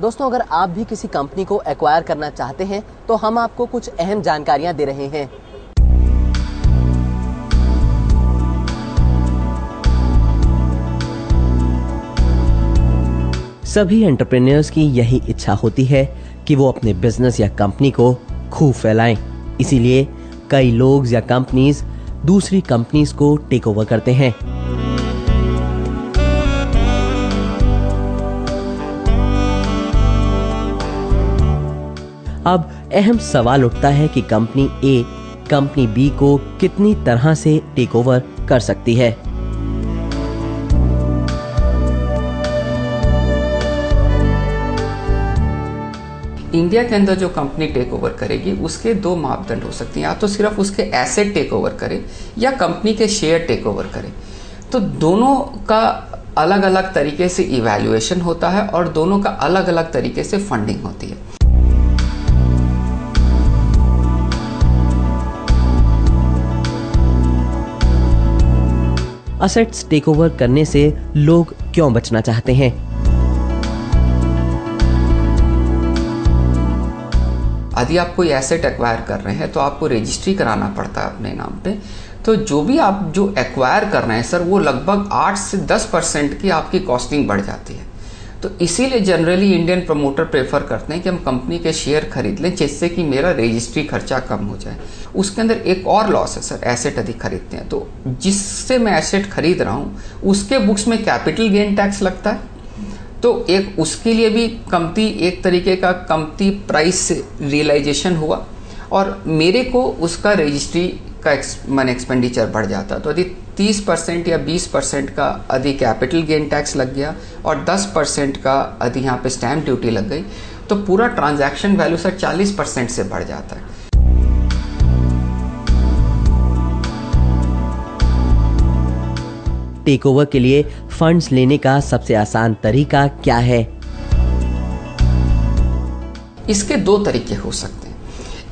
दोस्तों, अगर आप भी किसी कंपनी को एक्वायर करना चाहते हैं तो हम आपको कुछ अहम जानकारियां दे रहे हैं। सभी एंटरप्रेन्योर्स की यही इच्छा होती है कि वो अपने बिजनेस या कंपनी को खूब फैलाएं। इसीलिए कई लोग या कंपनीज दूसरी कंपनीज को टेक ओवर करते हैं। अब अहम सवाल उठता है कि कंपनी ए कंपनी बी को कितनी तरह से टेक ओवर कर सकती है। इंडिया के अंदर जो कंपनी टेक ओवर करेगी उसके दो मापदंड हो सकते हैं, या तो सिर्फ उसके एसेट टेक ओवर करे या कंपनी के शेयर टेक ओवर करे। तो दोनों का अलग अलग तरीके से इवैल्यूएशन होता है और दोनों का अलग अलग तरीके से फंडिंग होती है। असेट्स टेक ओवर करने से लोग क्यों बचना चाहते हैं? यदि आप कोई एसेट एक्वायर कर रहे हैं तो आपको रजिस्ट्री कराना पड़ता है अपने नाम पे। तो जो भी आप जो एक्वायर कर रहे हैं सर, वो लगभग 8 से 10% की आपकी कॉस्टिंग बढ़ जाती है। तो इसीलिए जनरली इंडियन प्रमोटर प्रेफर करते हैं कि हम कंपनी के शेयर खरीद लें, जिससे कि मेरा रजिस्ट्री खर्चा कम हो जाए। उसके अंदर एक और लॉस है सर, एसेट अधिक खरीदते हैं तो जिससे मैं एसेट खरीद रहा हूँ उसके बुक्स में कैपिटल गेन टैक्स लगता है। तो एक उसके लिए भी कमती, एक तरीके का कमती प्राइस रियलाइजेशन हुआ और मेरे को उसका रजिस्ट्री का एक्सपेंडिचर बढ़ जाता। तो यदि 30% या 20% का अधिक कैपिटल गेन टैक्स लग गया और 10% का अधिक यहाँ पे स्टैम्प ड्यूटी लग गई, तो पूरा ट्रांजैक्शन वैल्यू सर 40% से बढ़ जाता है। टेक ओवर के लिए फंड्स लेने का सबसे आसान तरीका क्या है? इसके दो तरीके हो सकते हैं।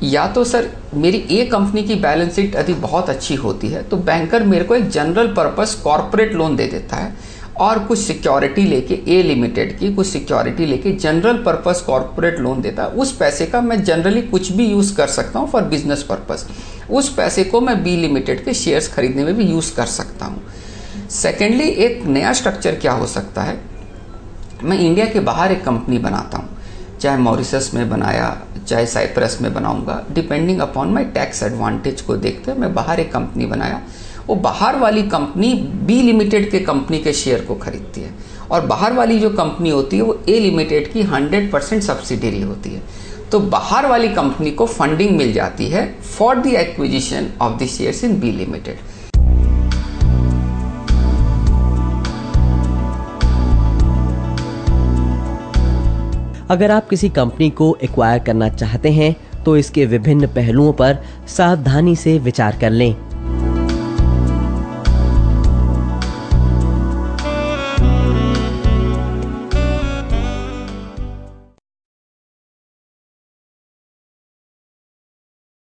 या तो सर मेरी ए कंपनी की बैलेंस शीट यदि बहुत अच्छी होती है तो बैंकर मेरे को एक जनरल पर्पस कॉर्पोरेट लोन दे देता है और कुछ सिक्योरिटी लेके, ए लिमिटेड की कुछ सिक्योरिटी लेके जनरल पर्पस कॉर्पोरेट लोन देता है। उस पैसे का मैं जनरली कुछ भी यूज कर सकता हूँ फॉर बिजनेस पर्पस। उस पैसे को मैं बी लिमिटेड के शेयर्स खरीदने में भी यूज कर सकता हूँ। सेकेंडली, एक नया स्ट्रक्चर क्या हो सकता है, मैं इंडिया के बाहर एक कंपनी बनाता हूँ, चाहे मॉरिशस में बनाया चाहे साइप्रस में बनाऊंगा, depending upon my tax advantage को देखते हुए मैं बाहर एक कंपनी बनाया। वो बाहर वाली कंपनी बी लिमिटेड के कंपनी के शेयर को खरीदती है और बाहर वाली जो कंपनी होती है वो ए लिमिटेड की 100% सब्सिडरी होती है। तो बाहर वाली कंपनी को फंडिंग मिल जाती है for the acquisition of the shares in B limited. अगर आप किसी कंपनी को एक्वायर करना चाहते हैं तो इसके विभिन्न पहलुओं पर सावधानी से विचार कर लें।